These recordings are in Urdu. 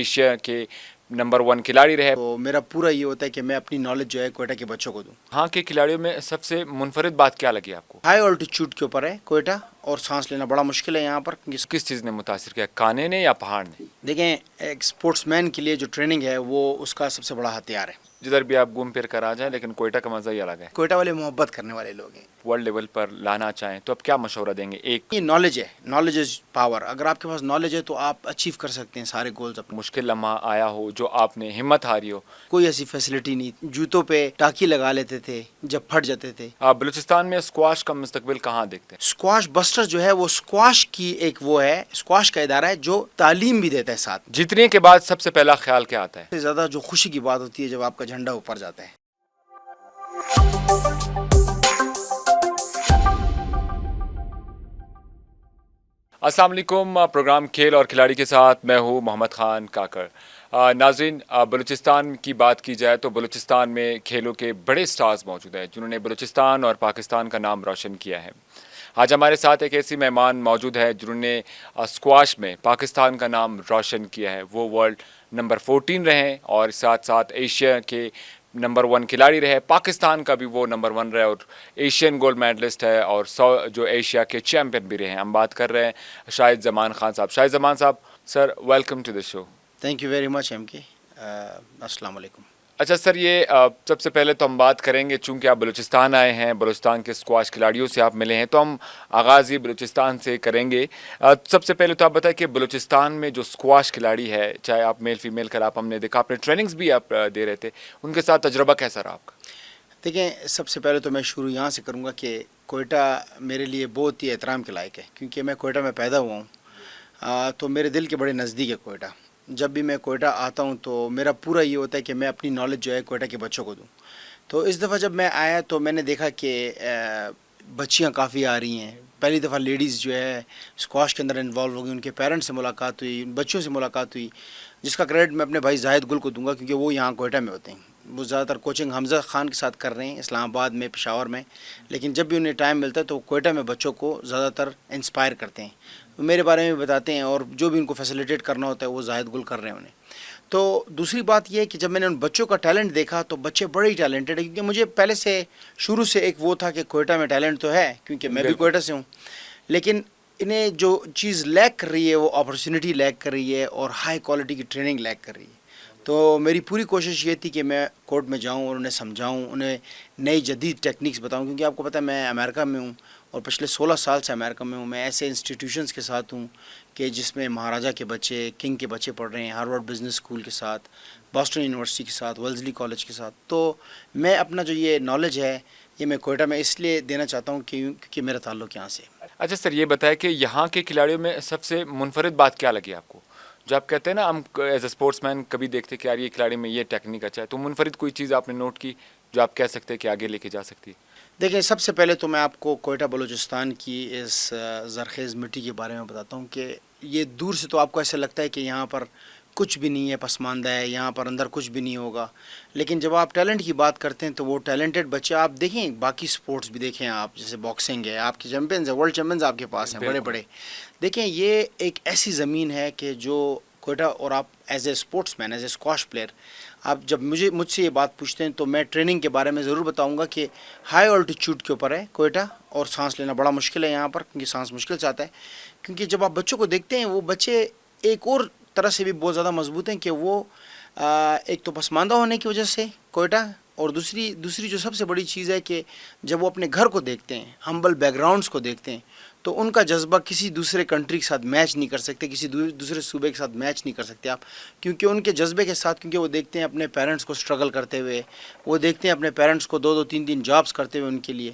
ایشیا کے نمبر 1 کھلاڑی رہے. تو میرا پورا یہ ہوتا ہے کہ میں اپنی نالج جو ہے کوئٹہ کے بچوں کو دوں. ہاں کے کھلاڑیوں میں سب سے منفرد بات کیا لگی آپ کو؟ ہائی آلٹیچیوڈ کے اوپر ہے کوئٹہ اور سانس لینا بڑا مشکل ہے یہاں پر. کس چیز نے متاثر کیا، کھانے نے یا پہاڑ نے؟ دیکھیں ایک اسپورٹس مین کے لیے جو ٹریننگ ہے وہ اس کا سب سے بڑا ہتھیار ہے. جدھر بھی آپ گھوم پھر کر آ جائیں، لیکن کوئٹہ کا مزہ ہی الگ ہے. کوئٹہ والے محبت کرنے والے لوگ ہیں. ورلڈ لیول پر لانا چاہیں تو اب کیا مشورہ دیں گے؟ ایک یہ نالج ہے، نالج از پاور. اگر آپ کے پاس نالج ہے تو آپ اچیو کر سکتے ہیں سارے گولز اپنے. مشکل لمحہ آیا ہو جو آپ نے ہمت ہاری ہو؟ کوئی ایسی فیسلٹی نہیں، جوتوں پہ ٹاکی لگا لیتے تھے جب پھٹ جاتے تھے. آپ بلوچستان میں اسکواش کا مستقبل کہاں دیکھتے ہیں؟ اسکواش بسٹر جو ہے وہ اسکواش کی ایک وہ ہے، اسکواش کا ادارہ ہے جو تعلیم بھی دیتا ہے ساتھ. جیتنے کے بعد سب سے پہلا خیال کیا آتا ہے؟ سب سے زیادہ جو خوشی کی بات ہوتی ہے جب آپ کا جھنڈا اوپر جاتا ہے. السلام علیکم. پروگرام کھیل اور کھلاڑی کے ساتھ میں ہوں محمد خان کاکڑ. ناظرین، بلوچستان کی بات کی جائے تو بلوچستان میں کھیلوں کے بڑے سٹارز موجود ہیں جنہوں نے بلوچستان اور پاکستان کا نام روشن کیا ہے. آج ہمارے ساتھ ایک ایسی مہمان موجود ہے جنہوں نے اسکواش میں پاکستان کا نام روشن کیا ہے. وہ ورلڈ نمبر 14 رہے اور ساتھ ساتھ ایشیا کے نمبر 1 کھلاڑی رہے. پاکستان کا بھی وہ نمبر 1 رہے اور ایشین گولڈ میڈلسٹ ہے اور جو ایشیا کے چیمپئن بھی رہے ہیں. ہم بات کر رہے ہیں شاہد زمان خان صاحب. شاہد زمان صاحب، sir welcome to the show. Thank you very much M K. السلام علیکم. اچھا سر، یہ سب سے پہلے تو ہم بات کریں گے، چونکہ آپ بلوچستان آئے ہیں، بلوچستان کے اسکواش کھلاڑیوں سے آپ ملے ہیں، تو ہم آغاز ہی بلوچستان سے کریں گے. سب سے پہلے تو آپ بتائیں کہ بلوچستان میں جو اسکواش کھلاڑی ہے، چاہے آپ میل فیمیل کر، آپ ہم نے دیکھا اپنے ٹریننگز بھی آپ دے رہے تھے، ان کے ساتھ تجربہ کیسا رہا آپ کا؟ دیکھیں سب سے پہلے تو میں شروع یہاں سے کروں گا کہ کوئٹہ میرے لیے بہت ہی احترام کے لائق ہے، کیونکہ میں کوئٹہ میں پیدا ہوا ہوں. تو میرے دل کے بڑے نزدیک ہے کوئٹہ. جب بھی میں کوئٹہ آتا ہوں تو میرا پورا یہ ہوتا ہے کہ میں اپنی نالج جو ہے کوئٹہ کے بچوں کو دوں. تو اس دفعہ جب میں آیا تو میں نے دیکھا کہ بچیاں کافی آ رہی ہیں. پہلی دفعہ لیڈیز جو ہے اسکواش کے اندر انوالو ہو گئی، ان کے پیرنٹس سے ملاقات ہوئی، ان بچوں سے ملاقات ہوئی، جس کا کریڈٹ میں اپنے بھائی زاہد گل کو دوں گا، کیونکہ وہ یہاں کوئٹہ میں ہوتے ہیں. وہ زیادہ تر کوچنگ حمزہ خان کے ساتھ کر رہے ہیں اسلام آباد میں، پشاور میں، لیکن جب بھی انہیں ٹائم ملتا ہے تو کوئٹہ میں بچوں کو زیادہ تر انسپائر کرتے ہیں، میرے بارے میں بتاتے ہیں، اور جو بھی ان کو فیسیلیٹیٹ کرنا ہوتا ہے وہ زاہد گل کر رہے ہیں انہیں. تو دوسری بات یہ ہے کہ جب میں نے ان بچوں کا ٹیلنٹ دیکھا تو بچے بڑے ہی ٹیلنٹڈ ہیں، کیونکہ مجھے پہلے سے شروع سے ایک وہ تھا کہ کوئٹہ میں ٹیلنٹ تو ہے، کیونکہ میں بھی کوئٹہ سے ہوں، لیکن انہیں جو چیز لیک کر رہی ہے وہ اپرچونیٹی لیک کر رہی ہے اور ہائی کوالٹی کی ٹریننگ لیک کر رہی ہے. تو میری پوری کوشش یہ تھی کہ میں کورٹ میں جاؤں اور انہیں سمجھاؤں، انہیں نئی جدید ٹیکنیکس بتاؤں، کیونکہ آپ کو پتہ ہے میں امریکہ میں ہوں اور پچھلے 16 سال سے امریکہ میں ہوں. میں ایسے انسٹیٹیوشنس کے ساتھ ہوں کہ جس میں مہاراجہ کے بچے، کنگ کے بچے پڑھ رہے ہیں، ہارورڈ بزنس اسکول کے ساتھ، باسٹن یونیورسٹی کے ساتھ، ویلزلی کالج کے ساتھ. تو میں اپنا جو یہ نالج ہے یہ میں کوئٹہ میں اس لیے دینا چاہتا ہوں کیونکہ میرا تعلق یہاں سے. اچھا سر، یہ بتائیں کہ یہاں کے کھلاڑیوں میں سب سے منفرد بات کیا لگی آپ کو؟ جو آپ کہتے ہیں نا، ہم ایز اے اسپورٹس مین کبھی دیکھتے کہ یار یہ کھلاڑی میں یہ ٹیکنیک اچھا ہے، تو منفرد کوئی چیز آپ نے نوٹ کی جو آپ کہہ سکتے ہیں کہ آگے لے کے جا سکتی ہے؟ دیکھیں سب سے پہلے تو میں آپ کو کوئٹہ بلوچستان کی اس زرخیز مٹی کے بارے میں بتاتا ہوں کہ یہ دور سے تو آپ کو ایسا لگتا ہے کہ یہاں پر کچھ بھی نہیں ہے، پسماندہ ہے، یہاں پر اندر کچھ بھی نہیں ہوگا، لیکن جب آپ ٹیلنٹ کی بات کرتے ہیں تو وہ ٹیلنٹڈ بچے آپ دیکھیں، باقی سپورٹس بھی دیکھیں آپ، جیسے باکسنگ ہے، آپ کے چیمپئنز ہیں، ورلڈ چیمپئنز آپ کے پاس ہیں بڑے بڑے. دیکھیں یہ ایک ایسی زمین ہے کہ جو کوئٹہ، اور آپ as a sportsman, as a squash player, آپ جب مجھ سے یہ بات پوچھتے ہیں تو میں ٹریننگ کے بارے میں ضرور بتاؤں گا کہ ہائی آلٹیچیوڈ کے اوپر ہے کوئٹہ اور سانس لینا بڑا مشکل ہے یہاں پر، کیونکہ سانس مشکل سے آتا ہے. کیونکہ جب آپ بچوں کو دیکھتے ہیں وہ بچے ایک اور طرح سے بھی بہت زیادہ مضبوط ہیں کہ وہ ایک تو پسماندہ ہونے کی وجہ سے کوئٹہ، اور دوسری جو سب سے بڑی چیز ہے کہ جب وہ اپنے گھر کو دیکھتے ہیں، ہمبل بیک گراؤنڈس کو دیکھتے ہیں، تو ان کا جذبہ کسی دوسرے کنٹری کے ساتھ میچ نہیں کر سکتے، کسی دوسرے صوبے کے ساتھ میچ نہیں کر سکتے آپ، کیونکہ ان کے جذبے کے ساتھ، کیونکہ وہ دیکھتے ہیں اپنے پیرنٹس کو سٹرگل کرتے ہوئے، وہ دیکھتے ہیں اپنے پیرنٹس کو 2 3 جابس کرتے ہوئے ان کے لیے.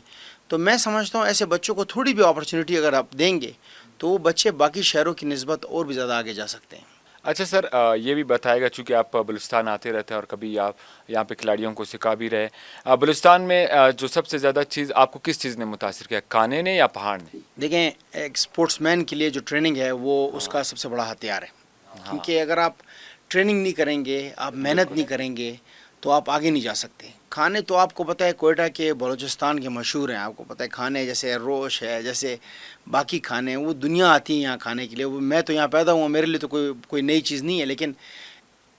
تو میں سمجھتا ہوں ایسے بچوں کو تھوڑی بھی اپرچونیٹی اگر آپ دیں گے تو وہ بچے باقی شہروں کی نسبت اور بھی زیادہ آگے جا سکتے ہیں. اچھا سر، یہ بھی بتائے گا، چونکہ آپ بلوچستان آتے رہتے ہیں اور کبھی آپ یہاں پہ کھلاڑیوں کو سکھا بھی رہے، بلوچستان میں جو سب سے زیادہ چیز آپ کو کس چیز نے متاثر کیا، کھانے نے یا پہاڑ نے؟ دیکھیں ایک اسپورٹس مین کے لیے جو ٹریننگ ہے وہ اس کا سب سے بڑا ہتھیار ہے، کیونکہ اگر آپ ٹریننگ نہیں کریں گے، آپ محنت نہیں کریں گے تو آپ آگے نہیں جا سکتے. کھانے تو آپ کو پتہ ہے کوئٹہ کے، بلوچستان کے مشہور ہیں، آپ کو پتہ ہے کھانے جیسے روش ہے، جیسے باقی کھانے، وہ دنیا آتی ہے یہاں کھانے کے لیے. میں تو یہاں پیدا ہوا، میرے لیے تو کوئی نئی چیز نہیں ہے، لیکن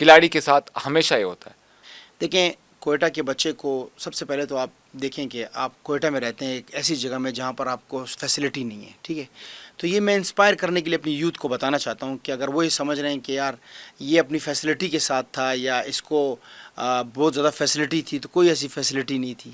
کھلاڑی کے ساتھ ہمیشہ یہ ہوتا ہے؟ دیکھیں کوئٹہ کے بچے کو سب سے پہلے تو آپ دیکھیں کہ آپ کوئٹہ میں رہتے ہیں ایک ایسی جگہ میں جہاں پر آپ کو فیسلٹی نہیں ہے، ٹھیک ہے. تو یہ میں انسپائر کرنے کے لیے اپنی یوتھ کو بتانا چاہتا ہوں کہ اگر وہ یہ سمجھ رہے ہیں کہ یار یہ اپنی فیسلٹی کے ساتھ تھا یا اس کو بہت زیادہ فیسلٹی تھی، تو کوئی ایسی فیسلٹی نہیں تھی.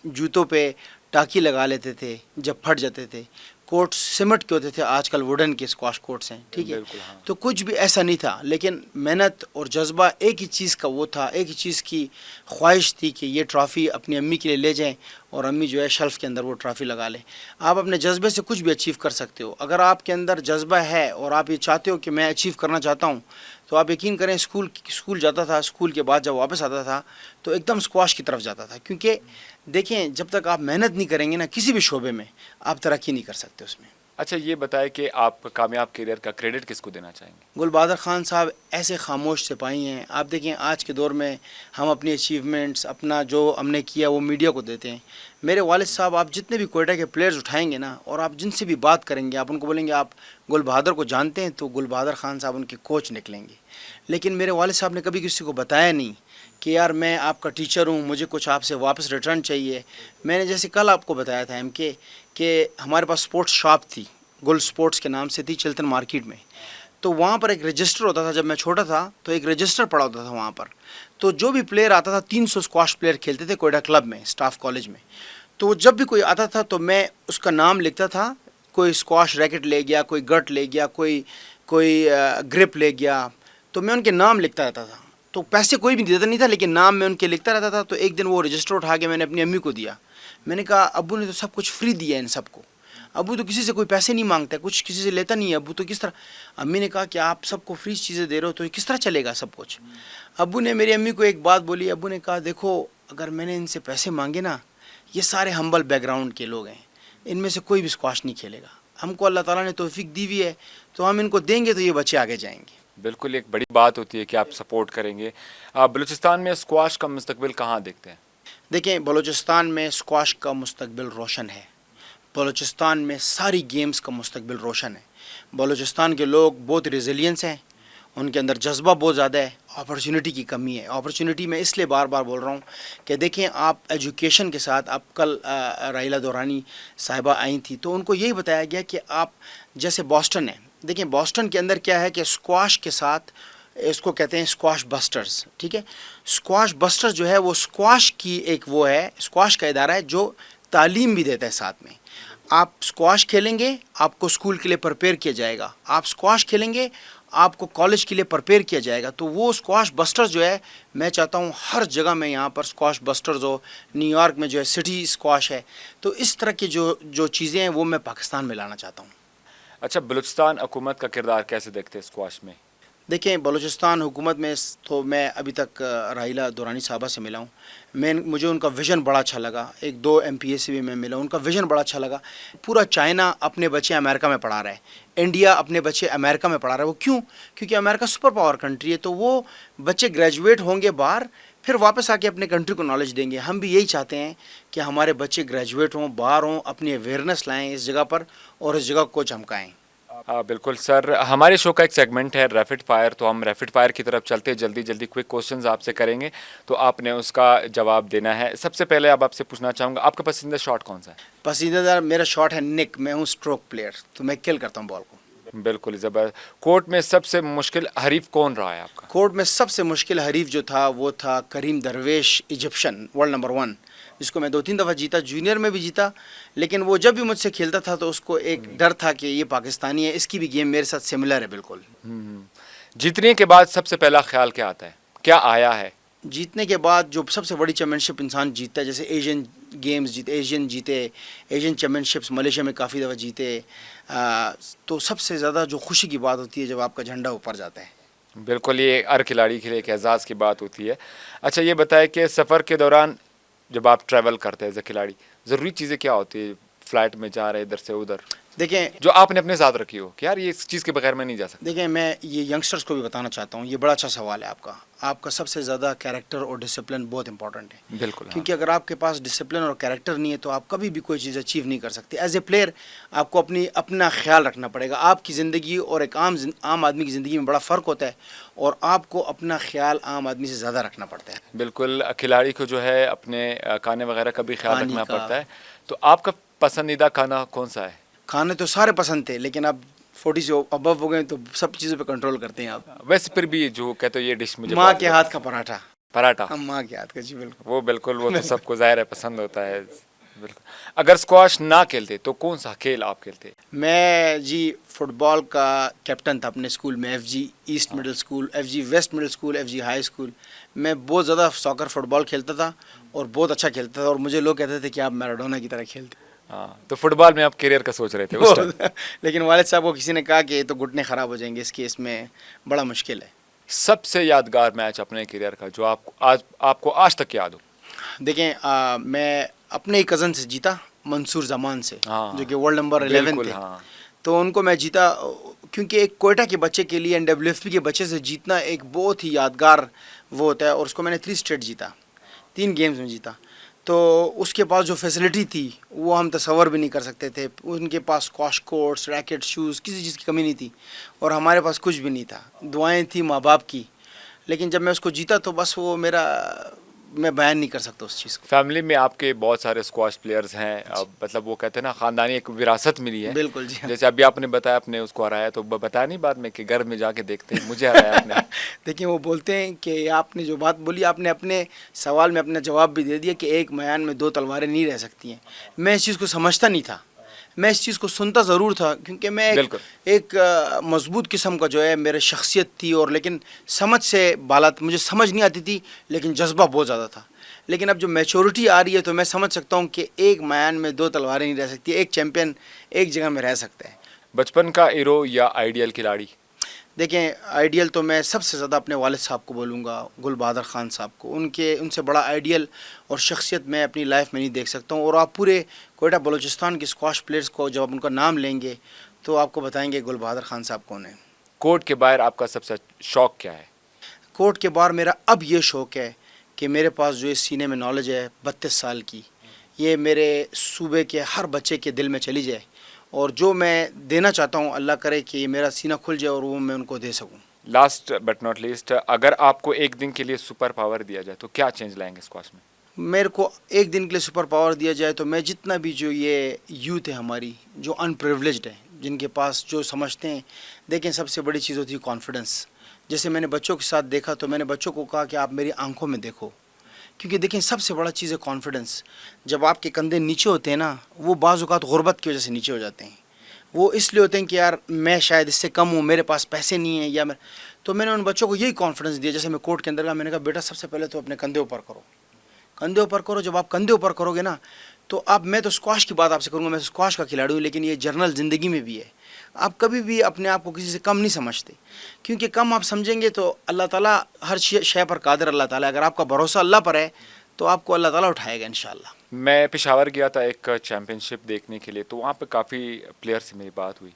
جوتوں پہ ٹاکی لگا لیتے تھے جب پھٹ جاتے تھے، کورٹ سیمنٹ کے ہوتے تھے، آج کل ووڈن کے اسکواش کورٹس ہیں، ٹھیک ہے. بالکل ہاں. تو کچھ بھی ایسا نہیں تھا، لیکن محنت اور جذبہ ایک ہی چیز کا وہ تھا، ایک ہی چیز کی خواہش تھی کہ یہ ٹرافی اپنی امی کے لیے لے جائیں اور امی جو ہے شیلف کے اندر وہ ٹرافی لگا لیں. آپ اپنے جذبے سے کچھ بھی اچیو کر سکتے ہو. اگر آپ کے اندر جذبہ ہے اور آپ یہ چاہتے ہو کہ میں اچیو کرنا چاہتا ہوں، تو آپ یقین کریں اسکول جاتا تھا، اسکول کے بعد جب واپس آتا تھا تو ایک دم اسکواش کی طرف جاتا تھا. کیونکہ دیکھیں جب تک آپ محنت نہیں کریں گے نا کسی بھی شعبے میں، آپ ترقی نہیں کر سکتے اس میں. اچھا یہ بتائیں کہ آپ کامیاب کیریئر کا کریڈٹ کس کو دینا چاہیں گے؟ گل بہادر خان صاحب ایسے خاموش سپاہی ہیں. آپ دیکھیں آج کے دور میں ہم اپنی اچیومنٹس، اپنا جو ہم نے کیا وہ میڈیا کو دیتے ہیں. میرے والد صاحب، آپ جتنے بھی کوئٹہ کے پلیئرز اٹھائیں گے نا اور آپ جن سے بھی بات کریں گے، آپ ان کو بولیں گے آپ گل بہادر کو جانتے ہیں، تو گل بہادر خان صاحب ان کے کوچ نکلیں گے. لیکن میرے والد صاحب نے کبھی کسی کو بتایا نہیں کہ یار میں آپ کا ٹیچر ہوں، مجھے کچھ آپ سے واپس ریٹرن چاہیے. میں نے جیسے کل آپ کو بتایا تھا ایم کے کہ ہمارے پاس اسپورٹس شاپ تھی، گل اسپورٹس کے نام سے تھی، چلتن مارکیٹ میں. تو وہاں پر ایک رجسٹر ہوتا تھا. جب میں چھوٹا تھا تو ایک رجسٹر پڑا ہوتا تھا وہاں پر. تو جو بھی پلیئر آتا تھا، 300 اسکواش پلیئر کھیلتے تھے کوئٹہ کلب میں، اسٹاف کالج میں. تو جب بھی کوئی آتا تھا تو میں اس کا نام لکھتا تھا. کوئی اسکواش ریکٹ لے گیا، کوئی گٹ لے گیا، کوئی گرپ لے گیا، تو میں ان کے نام لکھتا رہتا تھا. تو پیسے کوئی بھی دیتا نہیں تھا، لیکن نام میں ان کے لکھتا رہتا تھا. تو ایک دن وہ رجسٹر اٹھا کے میں نے اپنی امی کو دیا. میں نے کہا ابو نے تو سب کچھ فری دیا ہے ان سب کو، ابو تو کسی سے کوئی پیسے نہیں مانگتا ہے، کچھ کسی سے لیتا نہیں ہے، ابو تو کس طرح. امی نے کہا کہ آپ سب کو فری چیزیں دے رہے ہو تو یہ کس طرح چلے گا سب کچھ. ابو نے میری امی کو ایک بات بولی. ابو نے کہا دیکھو اگر میں نے ان سے پیسے مانگے نا، یہ سارے ہمبل بیک گراؤنڈ کے لوگ ہیں، ان میں سے کوئی بھی اسکواش نہیں کھیلے گا. ہم کو اللہ تعالیٰ نے توفیق دی ہوئی ہے تو ہم ان کو دیں گے تو یہ بچے آگے جائیں گے. بالکل ایک بڑی بات ہوتی ہے کہ آپ سپورٹ کریں گے. آپ بلوچستان میں اسکواش کا مستقبل کہاں دیکھتے ہیں؟ دیکھیں بلوچستان میں اسکواش کا مستقبل روشن ہے. بلوچستان میں ساری گیمز کا مستقبل روشن ہے. بلوچستان کے لوگ بہت ریزیلینس ہیں، ان کے اندر جذبہ بہت زیادہ ہے. اپرچونٹی کی کمی ہے. اپرچونٹی میں اس لیے بار بار بول رہا ہوں کہ دیکھیں آپ ایجوکیشن کے ساتھ، آپ کل راحیلہ دورانی صاحبہ آئی تھی تو ان کو یہی بتایا گیا کہ آپ جیسے بoston ہے، دیکھیں بoston کے اندر کیا ہے کہ اسکواش کے ساتھ اس کو کہتے ہیں اسکواش بسٹرز، ٹھیک ہے. اسکواش بسٹرز جو ہے وہ اسکواش کی ایک وہ ہے، اسکواش کا ادارہ ہے جو تعلیم بھی دیتا ہے ساتھ میں. آپ اسکواش کھیلیں گے آپ کو اسکول کے لیے پرپیئر کیا جائے گا، آپ اسکواش کھیلیں گے آپ کو کالج کے لیے پرپیئر کیا جائے گا. تو وہ اسکواش بسٹرز جو ہے، میں چاہتا ہوں ہر جگہ میں یہاں پر اسکواش بسٹرز ہو. نیو یارک میں جو ہے سٹی اسکواش ہے. تو اس طرح کی جو چیزیں ہیں وہ میں پاکستان میں لانا چاہتا ہوں. اچھا بلوچستان حکومت کا کردار کیسے دیکھتے ہیں اسکواش میں؟ دیکھیں بلوچستان حکومت میں تو میں ابھی تک راحیلہ دورانی صاحبہ سے ملا ہوں. مجھے ان کا ویژن بڑا اچھا لگا. ایک دو ایم پی اے سے بھی میں ملا، ان کا ویژن بڑا اچھا لگا. پورا چائنا اپنے بچے امریکہ میں پڑھا رہا ہے، انڈیا اپنے بچے امریکہ میں پڑھا رہا ہے. وہ کیوں؟ کیونکہ امریکہ سپر پاور کنٹری ہے. تو وہ بچے گریجویٹ ہوں گے باہر، پھر واپس آ کے اپنے کنٹری کو نالج دیں گے. ہم بھی یہی چاہتے ہیں کہ ہمارے بچے گریجویٹ ہوں، باہر ہوں، اپنی اویئرنیس لائیں اس جگہ پر اور اس جگہ کو چمکائیں. بالکل سر، ہمارے شو کا ایک سیگمنٹ ہے ریپڈ فائر، تو ہم ریپڈ فائر کی طرف چلتے جلدی جلدی کوئک کوشچنز آپ سے کریں گے تو آپ نے اس کا جواب دینا ہے. سب سے پہلے اب آپ سے پوچھنا چاہوں گا آپ کا پسندیدہ شاٹ کون سا ہے؟ پسندیدہ میرا شاٹ ہے نک. میں ہوں اسٹروک پلیئر تو میں کل کرتا ہوں بال کو. بالکل زبردست. کورٹ میں سب سے مشکل حریف کون رہا ہے آپ کا؟ کورٹ میں سب سے مشکل حریف جو تھا وہ تھا کریم درویش، ایجپشن ورلڈ نمبر 1، جس کو میں 2-3 دفعہ جیتا، جونیئر میں بھی جیتا. لیکن وہ جب بھی مجھ سے کھیلتا تھا تو اس کو ایک ڈر تھا کہ یہ پاکستانی ہے، اس کی بھی گیم میرے ساتھ سملر ہے بالکل. جیتنے کے بعد سب سے پہلا خیال کیا آتا ہے؟ کیا آیا ہے؟ جیتنے کے بعد جو سب سے بڑی چیمپئن شپ انسان جیتتا ہے، جیسے ایشین گیمز جیتے، ایشین چیمپئن شپس ملیشیا میں کافی دفعہ جیتے، تو سب سے زیادہ جو خوشی کی بات ہوتی ہے جب آپ کا جھنڈا اوپر جاتا ہے. بالکل، یہ ہر کھلاڑی کے لیے ایک اعزاز کی بات ہوتی ہے. اچھا یہ بتائیں کہ سفر کے دوران جب آپ ٹریول کرتے ہیں ایز اے کھلاڑی، ضروری چیزیں کیا ہوتی ہے؟ فلائٹ میں جا رہے ادھر سے ادھر. دیکھیں جو آپ نے اپنے ساتھ رکھی ہو کہ یار یہ اس چیز کے بغیر میں نہیں جا سکتا؟ دیکھیں میں یہ ینگسٹرز کو بھی بتانا چاہتا ہوں، یہ بڑا اچھا سوال ہے آپ کا سب سے زیادہ کیریکٹر اور ڈسپلن بہت امپورٹنٹ ہے، بالکل ہاں، کیونکہ اگر آپ کے پاس ڈسپلن اور کیریکٹر نہیں ہے تو آپ کبھی بھی کوئی چیز اچیو نہیں کر سکتے۔ ایز اے پلیئر آپ کو اپنا خیال رکھنا پڑے گا، آپ کی زندگی اور ایک عام آدمی کی زندگی میں بڑا فرق ہوتا ہے، اور آپ کو اپنا خیال عام آدمی سے زیادہ رکھنا پڑتا ہے۔ بالکل کھلاڑی کو جو ہے اپنے کھانے وغیرہ کا بھی خیال پانی رکھنا کا پڑتا ہے۔ تو آپ کا پسندیدہ کھانا کون سا ہے؟ کھانے تو سارے پسند تھے، لیکن اب 40 سے ابو ہو گئے تو سب چیزوں پہ کنٹرول کرتے ہیں آپ۔ ویسے پھر بھی جو کہتے ہو یہ ڈش مجھے ماں بہت کے ہاتھ کا پراٹھا، پراٹھا، ماں کے ہاتھ کا، جی بالکل۔ وہ بالکل وہ تو سب کو ظاہر ہے پسند ہوتا ہے۔ بالکل، اگر اسکواش نہ کھیلتے تو کون سا کھیل آپ کھیلتے؟ میں جی فٹ بال کا کیپٹن تھا اپنے اسکول میں، ایف جی ایسٹ ہاں، middle school, F G west middle school, F G high school. میں بہت زیادہ ساکر فٹ بال کھیلتا تھا اور بہت اچھا کھیلتا تھا، اور مجھے لوگ کہتے تھے کہ آپ میراڈونا کی طرح کھیلتے ہاں، تو فٹ بال میں آپ کیریئر کا سوچ رہے تھے اس ٹائم؟ لیکن والد صاحب کو کسی نے کہا کہ یہ تو گھٹنے خراب ہو جائیں گے، اس میں بڑا مشکل ہے۔ سب سے یادگار میچ اپنے کیریئر کا جو آپ کو آج تک یاد ہو؟ دیکھیں میں اپنے ہی کزن سے جیتا، منصور زمان سے، ہاں، جو کہ ورلڈ نمبر 11 بالکل تھے، ہاں، تو ان کو میں جیتا، کیونکہ ایک کوئٹہ کے بچے کے لیے NWFP کے بچے سے جیتنا ایک بہت ہی یادگار وہ ہوتا ہے، اور اس کو میں نے 3 اسٹیٹ جیتا، 3 گیمز میں جیتا۔ تو اس کے پاس جو فیسلٹی تھی وہ ہم تصور بھی نہیں کر سکتے تھے، ان کے پاس اسکواش کورٹس، ریکٹ، شوز، کسی چیز کی کمی نہیں تھی، اور ہمارے پاس کچھ بھی نہیں تھا، دعائیں تھیں ماں باپ کی۔ لیکن جب میں اس کو جیتا تو بس وہ میں بیان نہیں کر سکتا اس چیز کو۔ فیملی میں آپ کے بہت سارے اسکواش پلیئرز ہیں، مطلب وہ کہتے ہیں نا خاندانی ایک وراثت ملی ہے۔ بالکل جی ہاں۔ جیسے ابھی آپ نے بتایا آپ نے اس کو ہرایا، تو بتایا نہیں بعد میں کہ گھر میں جا کے دیکھتے ہیں مجھے ہرایا آپ نے؟ دیکھیں وہ بولتے ہیں کہ آپ نے جو بات بولی، آپ نے اپنے سوال میں اپنا جواب بھی دے دیا کہ ایک میان میں 2 تلواریں نہیں رہ سکتی ہیں۔ میں اس چیز کو سمجھتا نہیں تھا، میں اس چیز کو سنتا ضرور تھا، کیونکہ میں بالکل ایک مضبوط قسم کا جو ہے میرے شخصیت تھی، اور لیکن سمجھ سے بالا، مجھے سمجھ نہیں آتی تھی لیکن جذبہ بہت زیادہ تھا۔ لیکن اب جو میچورٹی آ رہی ہے تو میں سمجھ سکتا ہوں کہ ایک میان میں 2 تلواریں نہیں رہ سکتی، ایک چیمپئن ایک جگہ میں رہ سکتا ہے۔ بچپن کا ہیرو یا آئیڈیل کھلاڑی؟ دیکھیں آئیڈیل تو میں سب سے زیادہ اپنے والد صاحب کو بولوں گا، گل بہادر خان صاحب کو۔ ان سے بڑا آئیڈیل اور شخصیت میں اپنی لائف میں نہیں دیکھ سکتا ہوں، اور آپ پورے کوئٹہ بلوچستان کے اسکواش پلیئرز کو جب آپ ان کا نام لیں گے تو آپ کو بتائیں گے گل بہادر خان صاحب کون ہیں۔ کورٹ کے باہر آپ کا سب سے شوق کیا ہے؟ کورٹ کے باہر میرا اب یہ شوق ہے کہ میرے پاس جو اس سینے میں نالج ہے 32 سال کی، یہ میرے صوبے کے ہر بچے کے دل میں چلی جائے، اور جو میں دینا چاہتا ہوں اللہ کرے کہ یہ میرا سینہ کھل جائے اور وہ میں ان کو دے سکوں۔ لاسٹ بٹ ناٹ لیسٹ، اگر آپ کو ایک دن کے لیے سپر پاور دیا جائے تو کیا چینج لائیں گے اسکواش میں؟ میرے کو ایک دن کے لیے سپر پاور دیا جائے تو میں جتنا بھی جو یہ یوتھ ہے ہماری جو ان پریولیجڈ ہے، جن کے پاس جو سمجھتے ہیں، دیکھیں سب سے بڑی چیز ہوتی ہے کانفیڈنس۔ جیسے میں نے بچوں کے ساتھ دیکھا تو میں نے بچوں کو کہا کہ آپ میری آنکھوں میں دیکھو، کیونکہ دیکھیں سب سے بڑا چیز ہے کانفیڈنس۔ جب آپ کے کندھے نیچے ہوتے ہیں نا، وہ بعض اوقات غربت کی وجہ سے نیچے ہو جاتے ہیں، وہ اس لیے ہوتے ہیں کہ یار میں شاید اس سے کم ہوں، میرے پاس پیسے نہیں ہیں، تو میں نے ان بچوں کو یہی کانفیڈنس دیا۔ جیسے میں کورٹ کے اندر گیا، میں نے کہا بیٹا سب سے پہلے تو اپنے کندھے اوپر کرو، کندھے اوپر کرو۔ جب آپ کندھے اوپر کرو گے نا تو میں تو اسکواش کی بات آپ سے کروں گا، میں اسکواش کا کھلاڑی ہوں، لیکن یہ جرنل زندگی میں بھی ہے۔ آپ کبھی بھی اپنے آپ کو کسی سے کم نہیں سمجھتے، کیونکہ کم آپ سمجھیں گے تو اللہ تعالیٰ ہر شے پر قادر اللہ تعالیٰ، اگر آپ کا بھروسہ اللہ پر ہے تو آپ کو اللہ تعالیٰ اٹھائے گا انشاءاللہ۔ میں پشاور گیا تھا ایک چیمپئن شپ دیکھنے کے لیے، تو وہاں پہ کافی پلیئر سے میری بات ہوئی،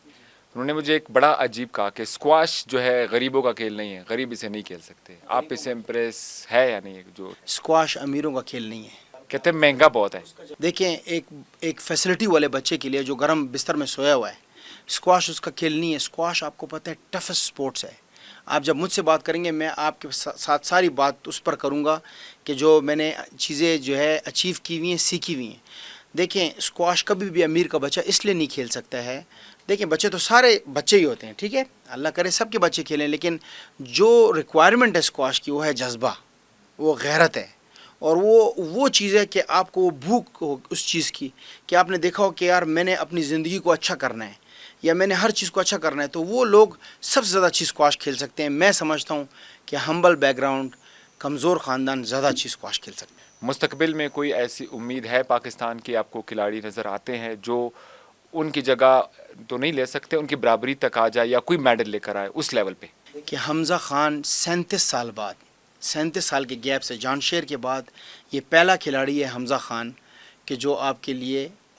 انہوں نے مجھے ایک بڑا عجیب کہا کہ اسکواش جو ہے غریبوں کا کھیل نہیں ہے، غریب اسے نہیں کھیل سکتے۔ آپ اس سے امپریس ہے یا نہیں؟ جو اسکواش امیروں کا کھیل نہیں ہے، کہتے ہیں مہنگا بہت ہے۔ دیکھیں ایک فیسلٹی والے بچے کے لیے جو گرم بستر میں سویا ہوا ہے، اسکواش اس کا کھیل نہیں ہے۔ اسکواش آپ کو پتہ ہے ٹفسٹ سپورٹس ہے۔ آپ جب مجھ سے بات کریں گے میں آپ کے ساتھ ساری بات اس پر کروں گا کہ جو میں نے چیزیں جو ہے اچیو کی ہوئی ہیں، سیکھی ہوئی ہیں۔ دیکھیں اسکواش کبھی بھی امیر کا بچہ اس لیے نہیں کھیل سکتا ہے، دیکھیں بچے تو سارے بچے ہی ہوتے ہیں، ٹھیک ہے، اللہ کرے سب کے بچے کھیلیں، لیکن جو ریکوائرمنٹ ہے اسکواش کی وہ ہے جذبہ، وہ غیرت ہے، اور وہ چیز ہے کہ آپ کو وہ بھوک ہو اس چیز کی کہ آپ نے دیکھا ہو کہ یار میں نے اپنی زندگی کو اچھا کرنا ہے، یا میں نے ہر چیز کو اچھا کرنا ہے، تو وہ لوگ سب سے زیادہ اچھی اسکواش کھیل سکتے ہیں۔ میں سمجھتا ہوں کہ ہمبل بیک گراؤنڈ، کمزور خاندان زیادہ اچھی اسکواش کھیل سکتے ہیں۔ مستقبل میں کوئی ایسی امید ہے پاکستان کی؟ آپ کو کھلاڑی نظر آتے ہیں جو ان کی جگہ تو نہیں لے سکتے، ان کی برابری تک آ جائے یا کوئی میڈل لے کر آئے اس لیول پہ؟ کہ حمزہ خان 37 سال کے گیپ سے، جان شیر کے بعد یہ پہلا کھلاڑی ہے حمزہ خان کہ جو آپ کے لیے